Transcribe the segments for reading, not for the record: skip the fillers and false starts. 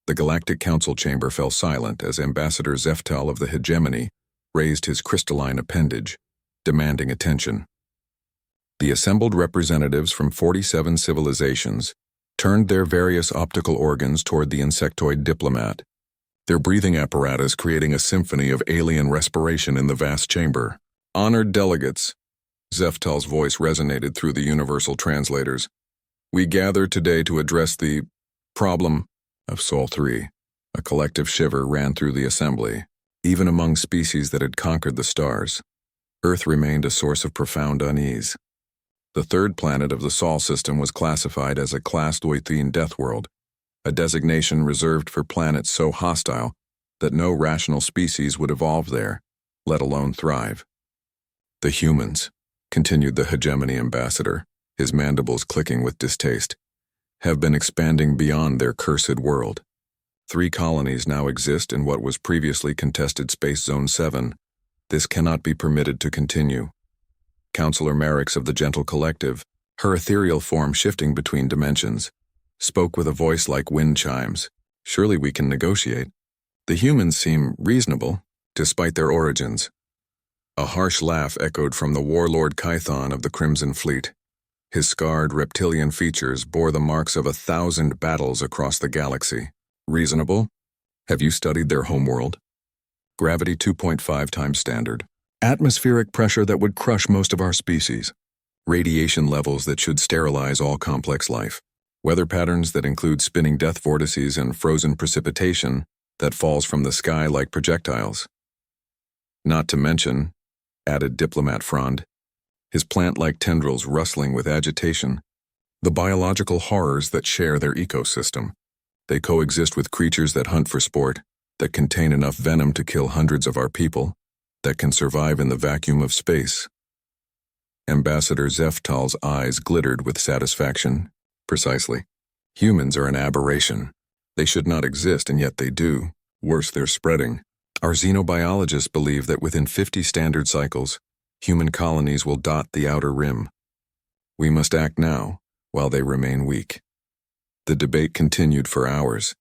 The Galactic Council chamber fell silent as Ambassador Zeftal of the Hegemony raised his crystalline appendage, demanding attention. The assembled representatives from 47 civilizations turned their various optical organs toward the insectoid diplomat, their breathing apparatus creating a symphony of alien respiration in the vast chamber. Honored delegates, Zeftal's voice resonated through the universal translators. We gather today to address the problem of Sol 3. A collective shiver ran through the assembly. Even among species that had conquered the stars, Earth remained a source of profound unease. The third planet of the Sol system was classified as a Class Doithine death world, a designation reserved for planets so hostile that no rational species would evolve there, let alone thrive. The humans, continued the Hegemony ambassador, his mandibles clicking with distaste, have been expanding beyond their cursed world. 3 colonies now exist in what was previously contested Space Zone 7. This cannot be permitted to continue. Counselor Merricks of the Gentle Collective, her ethereal form shifting between dimensions, spoke with a voice like wind chimes. Surely we can negotiate. The humans seem reasonable, despite their origins. A harsh laugh echoed from the warlord Kython of the Crimson Fleet. His scarred reptilian features bore the marks of 1,000 battles across the galaxy. Reasonable? Have you studied their homeworld? Gravity 2.5 times standard. Atmospheric pressure that would crush most of our species. Radiation levels that should sterilize all complex life. Weather patterns that include spinning death vortices and frozen precipitation that falls from the sky like projectiles. Not to mention, added Diplomat Frond, his plant-like tendrils rustling with agitation, the biological horrors that share their ecosystem. They coexist with creatures that hunt for sport, that contain enough venom to kill hundreds of our people, that can survive in the vacuum of space. Ambassador Zeftal's eyes glittered with satisfaction. Precisely. Humans are an aberration. They should not exist, and yet they do. Worse, they're spreading. Our xenobiologists believe that within 50 standard cycles, human colonies will dot the outer rim. We must act now, while they remain weak. The debate continued for hours,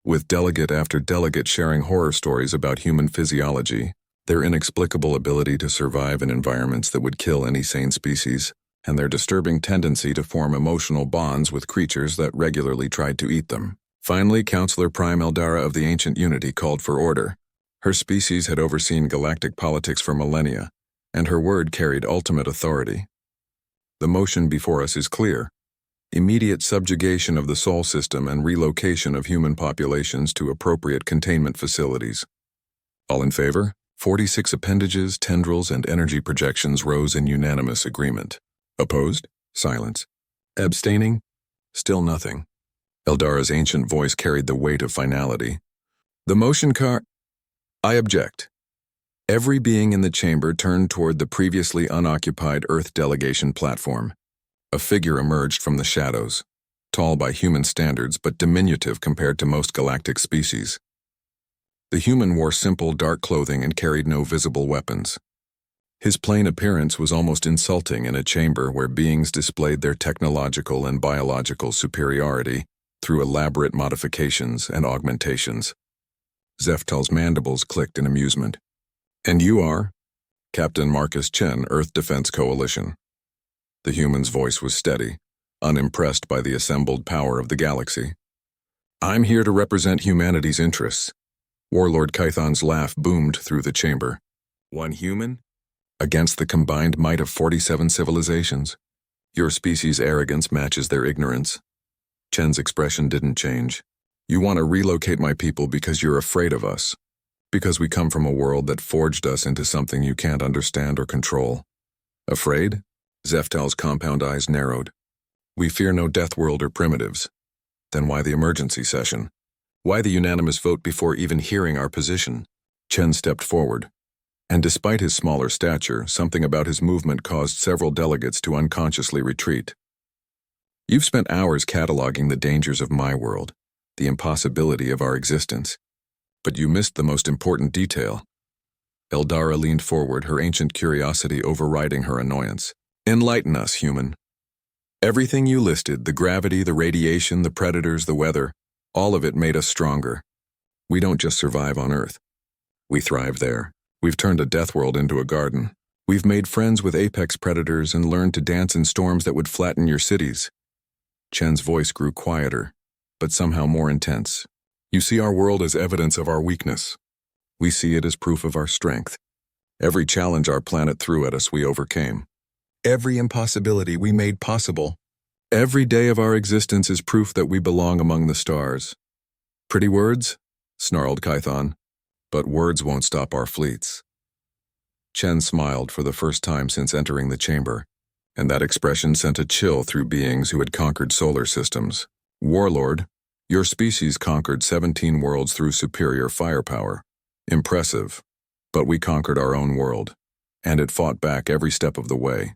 with delegate after delegate sharing horror stories about human physiology, their inexplicable ability to survive in environments that would kill any sane species, and their disturbing tendency to form emotional bonds with creatures that regularly tried to eat them. Finally, Counselor Prime Eldara of the Ancient Unity called for order. Her species had overseen galactic politics for millennia, and her word carried ultimate authority. The motion before us is clear. Immediate subjugation of the Sol system and relocation of human populations to appropriate containment facilities. All in favor? 46 appendages, tendrils, and energy projections rose in unanimous agreement. Opposed? Silence. Abstaining? Still nothing. Eldara's ancient voice carried the weight of finality. The motion I object. Every being in the chamber turned toward the previously unoccupied Earth delegation platform. A figure emerged from the shadows, tall by human standards but diminutive compared to most galactic species. The human wore simple, dark clothing and carried no visible weapons. His plain appearance was almost insulting in a chamber where beings displayed their technological and biological superiority through elaborate modifications and augmentations. Zeftal's mandibles clicked in amusement. And you are? Captain Marcus Chen, Earth Defense Coalition. The human's voice was steady, unimpressed by the assembled power of the galaxy. I'm here to represent humanity's interests. Warlord Kython's laugh boomed through the chamber. One human? Against the combined might of 47 civilizations. Your species' arrogance matches their ignorance. Chen's expression didn't change. You want to relocate my people because you're afraid of us. Because we come from a world that forged us into something you can't understand or control. Afraid? Zeftal's compound eyes narrowed. We fear no death world or primitives. Then why the emergency session? Why the unanimous vote before even hearing our position? Chen stepped forward. And despite his smaller stature, something about his movement caused several delegates to unconsciously retreat. You've spent hours cataloging the dangers of my world, the impossibility of our existence. But you missed the most important detail. Eldara leaned forward, her ancient curiosity overriding her annoyance. Enlighten us, human. Everything you listed, the gravity, the radiation, the predators, the weather, All of it made us stronger. We don't just survive on Earth. We thrive there. We've turned a death world into a garden. We've made friends with apex predators and learned to dance in storms that would flatten your cities. Chen's voice grew quieter, but somehow more intense. You see our world as evidence of our weakness. We see it as proof of our strength. Every challenge our planet threw at us, we overcame. Every impossibility we made possible. Every day of our existence is proof that we belong among the stars. Pretty words? Snarled Kython. But words won't stop our fleets. Chen smiled for the first time since entering the chamber, and that expression sent a chill through beings who had conquered solar systems. Warlord, your species conquered 17 worlds through superior firepower. Impressive. But we conquered our own world, and it fought back every step of the way.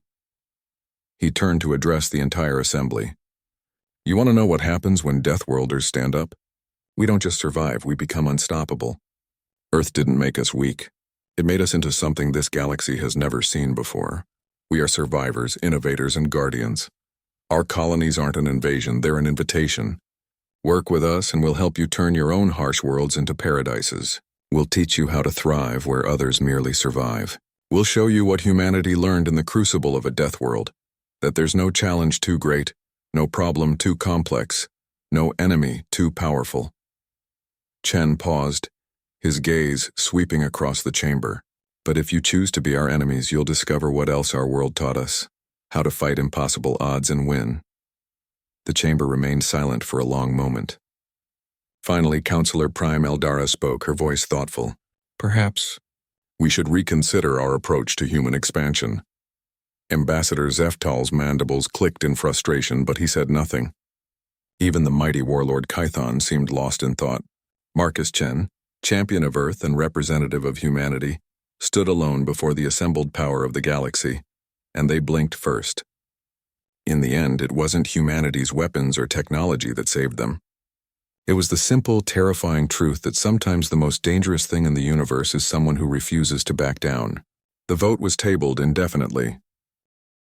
He turned to address the entire assembly. You want to know what happens when Deathworlders stand up? We don't just survive, we become unstoppable. Earth didn't make us weak. It made us into something this galaxy has never seen before. We are survivors, innovators, and guardians. Our colonies aren't an invasion, they're an invitation. Work with us and we'll help you turn your own harsh worlds into paradises. We'll teach you how to thrive where others merely survive. We'll show you what humanity learned in the crucible of a death world, that there's no challenge too great, no problem too complex, no enemy too powerful. Chen paused, his gaze sweeping across the chamber. But if you choose to be our enemies, you'll discover what else our world taught us, how to fight impossible odds and win. The chamber remained silent for a long moment. Finally, Counselor Prime Eldara spoke, her voice thoughtful. Perhaps we should reconsider our approach to human expansion. Ambassador Zeftal's mandibles clicked in frustration, but he said nothing. Even the mighty warlord Kython seemed lost in thought. Marcus Chen, champion of Earth and representative of humanity, stood alone before the assembled power of the galaxy, and they blinked first. In the end, it wasn't humanity's weapons or technology that saved them. It was the simple, terrifying truth that sometimes the most dangerous thing in the universe is someone who refuses to back down. The vote was tabled indefinitely,